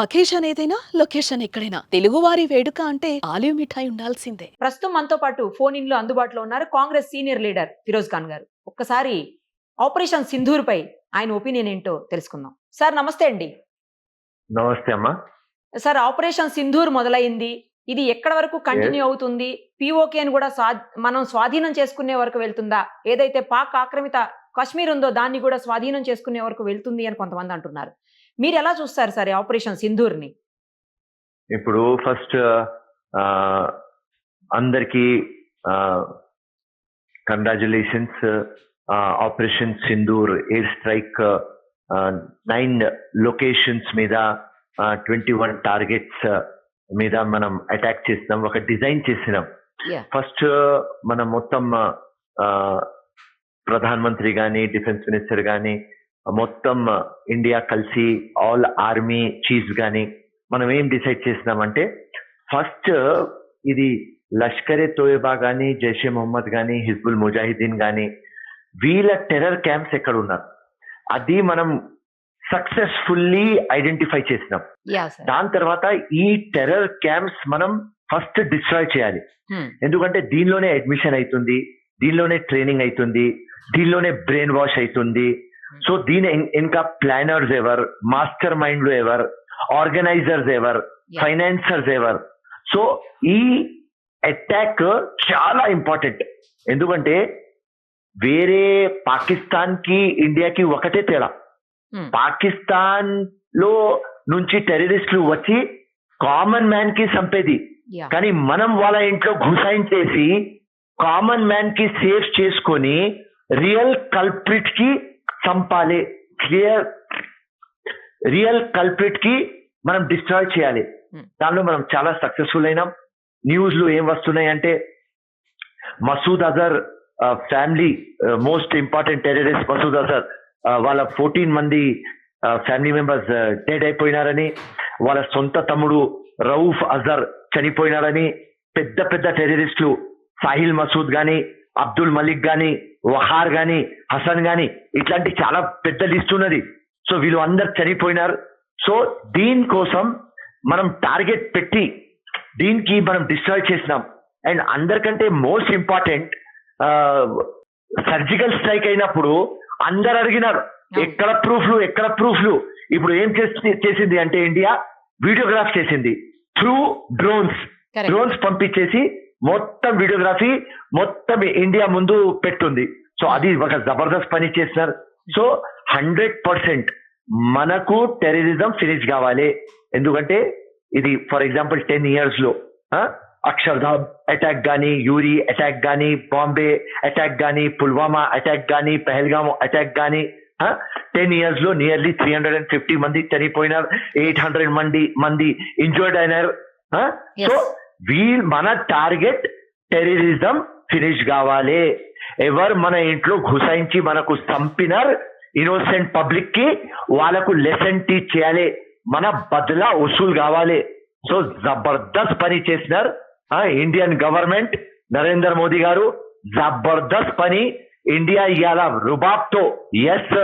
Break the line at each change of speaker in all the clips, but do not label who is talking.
Occasion ఏదైనా location ఎక్కడైనా తెలుగువారి వేడుక అంటే ఆలివ్ మిఠాయి ఉండాల్సిందే.
ప్రస్తుతం మనతో పాటు ఫోన్ ఇన్ లో అందుబాటులో ఉన్నారు కాంగ్రెస్ సీనియర్ లీడర్ ఫిరోజ్ ఖాన్ గారు. ఒక్కసారి ఆపరేషన్ సింధూర్ పై ఆయన ఒపీనియన్ ఏంటో తెలుసుకుందాం. సార్ నమస్తే అండి.
నమస్తే అమ్మా.
సార్ ఆపరేషన్ సింధూర్ మొదలైంది. ఇది ఎక్కడ వరకు
ఎస్.
కంటిన్యూ అవుతుంది? పీఓకే అని కూడా మనం స్వాధీనం చేసుకునే వరకు వెళ్తుందా? ఏదైతే పాక్ ఆక్రమిత కాశ్మీర్ ఉందో దాన్ని కూడా స్వాధీనం చేసుకునే వరకు వెళ్తుంది అని కొంతమంది అంటున్నారు. మీరు ఎలా చూస్తారు సార్ ఈ ఆపరేషన్ సింధూర్ని?
ఇప్పుడు ఫస్ట్ అందరికి congratulations. Operation Sindoor air strike 9 locations మీద 21 టార్గెట్స్ మీద మనం అటాక్ చేసినాం. ఒక డిజైన్ చేసినాం.
Yeah.
ఫస్ట్ మనం మొత్తం ప్రధాన మంత్రి కానీ డిఫెన్స్ మినిస్టర్ కానీ మొత్తం ఇండియా కలిసి ఆల్ ఆర్మీ చీఫ్స్ కానీ మనం ఏం డిసైడ్ చేసినామంటే ఫస్ట్ ఇది లష్కరే తోయబా కానీ జైషే మొహమ్మద్ కానీ హిజ్బుల్ ముజాహిదీన్ కానీ వీళ్ళ టెర్రర్ క్యాంప్స్ ఎక్కడ ఉన్నారు అది మనం సక్సెస్ఫుల్లీ ఐడెంటిఫై చేసినాం.
Yeah, sir.
దాని తర్వాత ఈ టెర్రర్ క్యాంప్స్ మనం ఫస్ట్ డిస్ట్రాయ్ చేయాలి. ఎందుకంటే దీనిలోనే అడ్మిషన్ అవుతుంది, దీనిలోనే ట్రైనింగ్ అవుతుంది, దీనిలోనే బ్రెయిన్ వాష్ అవుతుంది. సో దీని ఇంకా planners ever, master mind ever, organisers ever, financiers ever. So ఈ అటాక్ చాలా ఇంపార్టెంట్. ఎందుకంటే వేరే పాకిస్తాన్ కి ఇండియాకి ఒకటే తేడా. పాకిస్తాన్ లో నుంచి టెర్రరిస్టులు వచ్చి కామన్ మ్యాన్ కి చంపేది,
Yeah.
కానీ మనం వాళ్ళ ఇంట్లో గుసాయించేసి కామన్ మ్యాన్ కి సేఫ్ చేసుకొని రియల్ కల్ప్రిట్ కి చంపాలి. క్లియర్, రియల్ కల్ప్రిట్ కి మనం డిస్ట్రాయ్ చేయాలి. దానిలో మనం చాలా సక్సెస్ఫుల్ అయినాం. న్యూస్ లో ఏం వస్తున్నాయి అంటే Masood Azhar family, most important terrorist Masood Azhar, వాళ్ళ 14 మంది ఫ్యామిలీ మెంబర్స్ డెడ్ అయిపోయినారని, వాళ్ళ సొంత తమ్ముడు రౌఫ్ అజర్ చనిపోయినారని, పెద్ద పెద్ద టెర్రరిస్టులు సాహిల్ మసూద్ గాని, అబ్దుల్ మలిక్ గాని, వహార్ గాని, హసన్ గాని, ఇట్లాంటి చాలా పెద్ద లిస్ట్ ఉన్నది. సో వీళ్ళు అందరు చనిపోయినారు. సో దీనికోసం మనం టార్గెట్ పెట్టి దీనికి మనం డిస్ట్రాయ్ చేసినాం. అండ్ అందరికంటే మోస్ట్ ఇంపార్టెంట్, సర్జికల్ స్ట్రైక్ అయినప్పుడు అందరు అడిగినారు ఎక్కడ ప్రూఫ్లు, ఎక్కడ ప్రూఫ్లు. ఇప్పుడు ఏం చేసింది అంటే ఇండియా వీడియోగ్రాఫ్ చేసింది త్రూ డ్రోన్స్.
Correct.
డ్రోన్స్ పంపించేసి మొత్తం వీడియోగ్రఫీ మొత్తం ఇండియా ముందు పెట్టుంది. సో అది ఒక జబర్దస్త్ పని చేస్తున్నారు. సో 100% మనకు టెర్రరిజం ఫినిష్ కావాలి. ఎందుకంటే ఇది ఫర్ ఎగ్జాంపుల్ 10 years లో అక్షర్ధామ్ అటాక్ గానీ, యూరి అటాక్ గానీ, బాంబే అటాక్ గానీ, పుల్వామా అటాక్ గానీ, పెహల్గామ్ అటాక్ గానీ 10 years లో నియర్లీ 350 మంది చనిపోయినారు, 800 మంది ఇంజర్డ్ అయినారు.
Yes.
సో మన టార్గెట్ టెర్రరిజం ఫినిష్ కావాలి. ఎవరు మన ఇంట్లో ఘుసాయించి మనకు చంపినారు ఇన్నోసెంట్ పబ్లిక్ కి వాళ్ళకు లెసన్ టీచ్ చేయాలి, మన బదులా వసూలు కావాలి. సో జబర్దస్త్ పని చేసినారు ఇండియన్ గవర్నమెంట్, నరేంద్ర మోదీ గారు. జబర్దస్త్ పని. ఇండియా ఇవాళ రుబాబ్తో ఎస్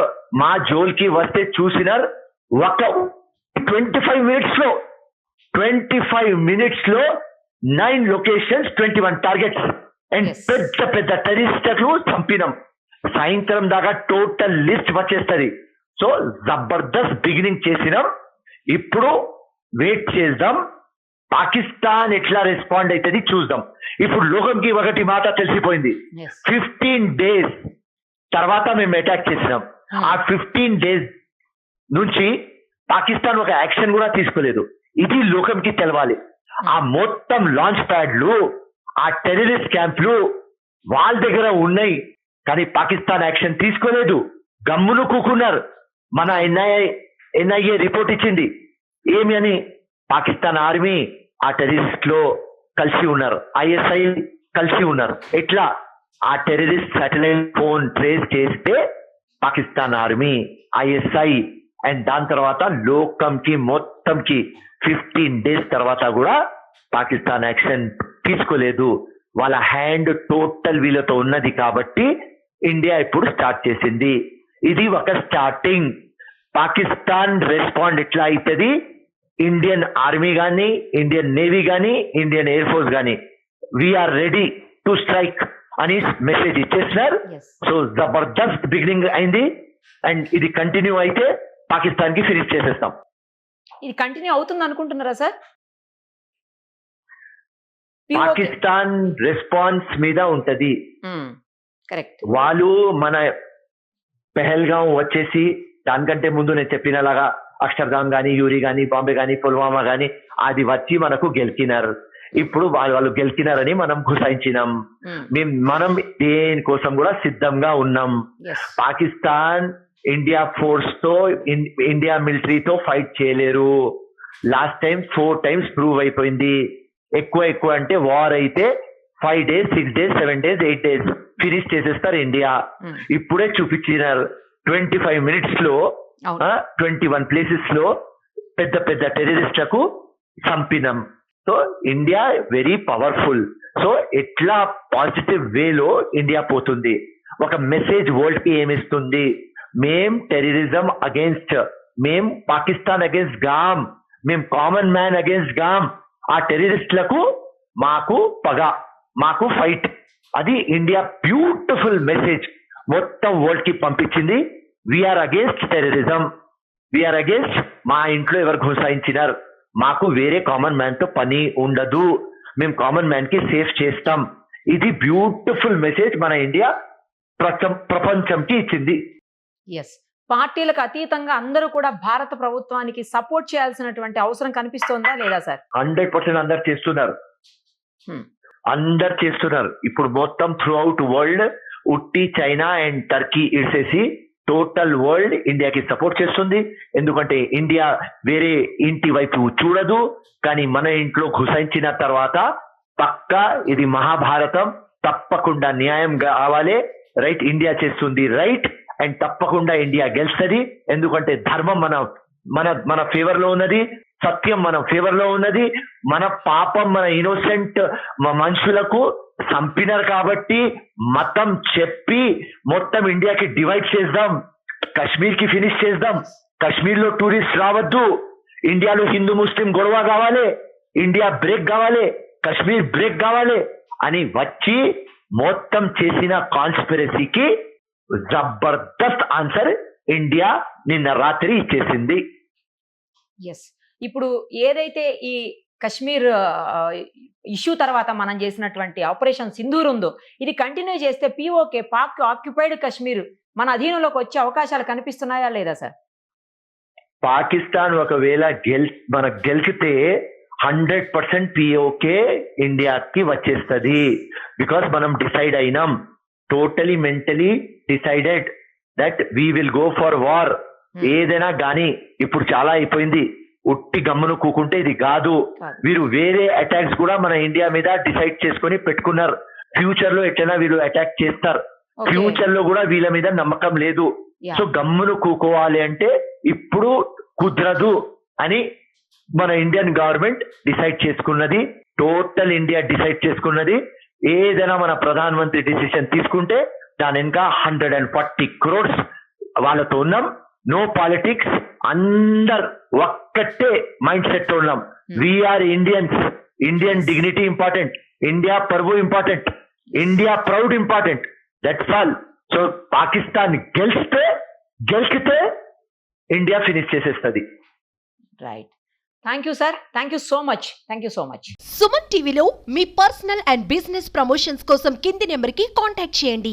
మా జోల్కి వస్తే చూసినారు. ఒక 25 minutes లో 9 లొకేషన్స్, 21 టార్గెట్స్ అండ్
Yes.
పెద్ద పెద్ద టెర్రరిస్టులు చంపినాం. సాయంత్రం దాకా టోటల్ లిస్ట్ వచ్చేస్తుంది. సో జబర్దస్త్ బిగినింగ్ చేసినాం. ఇప్పుడు వెయిట్ చేద్దాం, పాకిస్తాన్ ఎట్లా రెస్పాండ్ అవుతుంది చూద్దాం. ఇప్పుడు లోకంకి ఒకటి మాట తెలిసిపోయింది,
Yes.
15 days తర్వాత మేము అటాక్ చేసినాం. ఆ 15 days నుంచి పాకిస్తాన్ ఒక యాక్షన్ కూడా తీసుకోలేదు. ఇది లోకంకి తెలవాలి. ఆ మొత్తం లాంచ్ ప్యాడ్లు, ఆ టెర్రరిస్ట్ క్యాంప్లు వాళ్ళ దగ్గర ఉన్నాయి, కానీ పాకిస్తాన్ యాక్షన్ తీసుకోలేదు. గమ్మును కూకున్నారు. మన ఎన్ఐఏ రిపోర్ట్ ఇచ్చింది ఏమి అని, పాకిస్తాన్ ఆర్మీ ఆ టెర్రరిస్ట్ లో కలిసి ఉన్నారు, ఐఎస్ఐ కలిసి ఉన్నారు. ఎట్లా ఆ టెర్రరిస్ట్ సాటిలైట్ ఫోన్ ట్రేస్ చేస్తే పాకిస్తాన్ ఆర్మీ, ఐఎస్ఐ అండ్ దాని తర్వాత లోకంకి మొత్తంకి 15 days తర్వాత కూడా పాకిస్తాన్ యాక్షన్ తీసుకోలేదు. వాళ్ళ హ్యాండ్ టోటల్ వీళ్ళతో ఉన్నది కాబట్టి ఇండియా ఇప్పుడు స్టార్ట్ చేసింది. ఇది ఒక స్టార్టింగ్. పాకిస్తాన్ రెస్పాండ్ ఎట్లా అవుతుంది ఇండియన్ ఆర్మీ కానీ, ఇండియన్ నేవీ కానీ, ఇండియన్ ఎయిర్ ఫోర్స్ కానీ వీఆర్ రెడీ టు స్ట్రైక్ అని మెసేజ్ ఇచ్చేసినారు.
ఎస్
సో జబర్దస్త్ బిగినింగ్ అయింది అండ్ ఇది కంటిన్యూ అయితే పాకిస్తాన్ కి ఫినిష్ చేసేస్తాం.
ఇది కంటిన్యూ అవుతుంది అనుకుంటున్నారా సార్?
పాకిస్తాన్ రెస్పాన్స్ మీద ఉంటది.
కరెక్ట్.
వాళ్ళు మన పెహల్గాం వచ్చేసి దానికంటే ముందు నేను చెప్పినలాగా అక్షర్ధామ్ గానీ, యూరి గానీ, బాంబే గానీ, పుల్వామా గానీ అది వచ్చి మనకు గెలికినారు. ఇప్పుడు వాళ్ళు గెలికినారని మనం గుసాయించినాం. మనం దేనికోసం కూడా సిద్ధంగా ఉన్నాం. పాకిస్తాన్ ఇండియా ఫోర్స్ తో, ఇండియా మిలిటరీతో ఫైట్ చేయలేరు. లాస్ట్ టైం 4 times ప్రూవ్ అయిపోయింది. ఎక్కువ అంటే వార్ అయితే 5 days, 6 days, 7 days, 8 days finish చేసేస్తారు ఇండియా. ఇప్పుడే చూపించినారు 25 minutes లో 21 places లో పెద్ద పెద్ద టెర్రరిస్టులకు చంపినాం. So India very powerful. So ఎట్లా పాజిటివ్ వేలో ఇండియా పోతుంది, ఒక మెసేజ్ వరల్డ్ కి ఏమిస్తుంది, మేం టెర్రరిజం అగేన్స్ట్, మేం పాకిస్తాన్ అగేన్స్ట్ గామ్, మేం కామన్ మ్యాన్ అగేన్స్ట్ గామ్. ఆ టెర్రరిస్టులకు మాకు పగ, మాకు ఫైట్. అది ఇండియా బ్యూటిఫుల్ మెసేజ్ మొత్తం వరల్డ్ కి పంపించింది. We are against terrorism, we are against మా ఇంట్లో ఎవరు ఘుసాయించినారు, మాకు వేరే కామన్ మ్యాన్ తో పని ఉండదు, మేము కామన్ మ్యాన్ కి సేఫ్ చేస్తాం. ఇది బ్యూటిఫుల్ మెసేజ్ మన ఇండియా ప్రపంచంకి ఇచ్చింది.
ఎస్, పార్టీలకు అతీతంగా అందరూ కూడా భారత ప్రభుత్వానికి సపోర్ట్ చేయాల్సినటువంటి అవసరం కనిపిస్తోందా లేదా సార్?
100% అందరు చేస్తున్నారు. అందరు చేస్తున్నారు. ఇప్పుడు మొత్తం త్రూ అవుట్ వరల్డ్ ఉట్టి చైనా అండ్ టర్కీ ఇడ్సేసి టోటల్ వరల్డ్ ఇండియాకి సపోర్ట్ చేస్తుంది. ఎందుకంటే ఇండియా వేరే ఇంటి వైపు చూడదు, కానీ మన ఇంట్లో ఘుసాయించిన తర్వాత పక్కా ఇది మహాభారతం, తప్పకుండా న్యాయం కావాలి. రైట్, ఇండియా చేస్తుంది రైట్ అండ్ తప్పకుండా ఇండియా గెలుస్తుంది. ఎందుకంటే ధర్మం మన మన మన ఫేవర్ లో ఉన్నది, సత్యం మన ఫేవర్ లో ఉన్నది. మన పాపం, మన ఇన్నోసెంట్ మనుషులకు చంపినారు కాబట్టి మతం చెప్పి మొత్తం ఇండియాకి డివైడ్ చేద్దాం, కశ్మీర్ కి ఫినిష్ చేద్దాం. కశ్మీర్ లో టూరిస్ట్ రావద్దు, ఇండియాలో హిందూ ముస్లిం గొడవ కావాలి, ఇండియా బ్రేక్ కావాలి, కశ్మీర్ బ్రేక్ కావాలి అని వచ్చి మొత్తం చేసిన కాన్స్పిరసీకి జబర్దస్త్ ఆన్సర్ ఇండియా నిన్న రాత్రి ఇచ్చేసింది.
ఎస్, ఇప్పుడు ఏదైతే ఈ కశ్మీర్ ఇష్యూ తర్వాత మనం చేసినటువంటి ఆపరేషన్ సింధూర్ ఉందో, ఇది కంటిన్యూ చేస్తే పిఓకే, పాక్ ఆక్యుపైడ్ కశ్మీర్ మన అధీనంలోకి వచ్చే అవకాశాలు కనిపిస్తున్నాయా లేదా సార్?
పాకిస్తాన్ ఒకవేళ మనకు గెలిచితే 100% పిఓకే ఇండియాకి వచ్చేస్తుంది. బికాస్ మనం డిసైడ్ అయినాం, totally mentally decided that we will go for war. ఏదైనా గానీ ఇప్పుడు చాలా అయిపోయింది, ఉట్టి గమ్మును కూకుంటే ఇది కాదు. వీరు వేరే అటాక్స్ కూడా మన ఇండియా మీద డిసైడ్ చేసుకొని పెట్టుకున్నారు. ఫ్యూచర్ లో ఎట్లైనా వీళ్ళు అటాక్ చేస్తారు, ఫ్యూచర్ లో కూడా వీళ్ళ మీద నమ్మకం లేదు. సో గమ్మును కూకోవాలి అంటే ఇప్పుడు కుదరదు అని మన ఇండియన్ గవర్నమెంట్ డిసైడ్ చేసుకున్నది, టోటల్ ఇండియా డిసైడ్ చేసుకున్నది. ఏదైనా మన ప్రధాన మంత్రి డిసిషన్ తీసుకుంటే దాని ఇంకా 140 crores వాళ్ళతో ఉన్నాం. నో పాలిటిక్స్, అందరు ఒక్కటే మైండ్ సెట్ ఉన్నాం. We're Indians, Indian dignity important, India పరువు important, India proud important. That's all. So Pakistan గెలిస్తే ఇండియా ఫినిష్ చేసేస్తుంది.
Right, thank you sir, thank you so much, thank you so much.
Suman టీవీలో మీ personal and business promotions కోసం కింది నెంబర్కి contact చేయండి.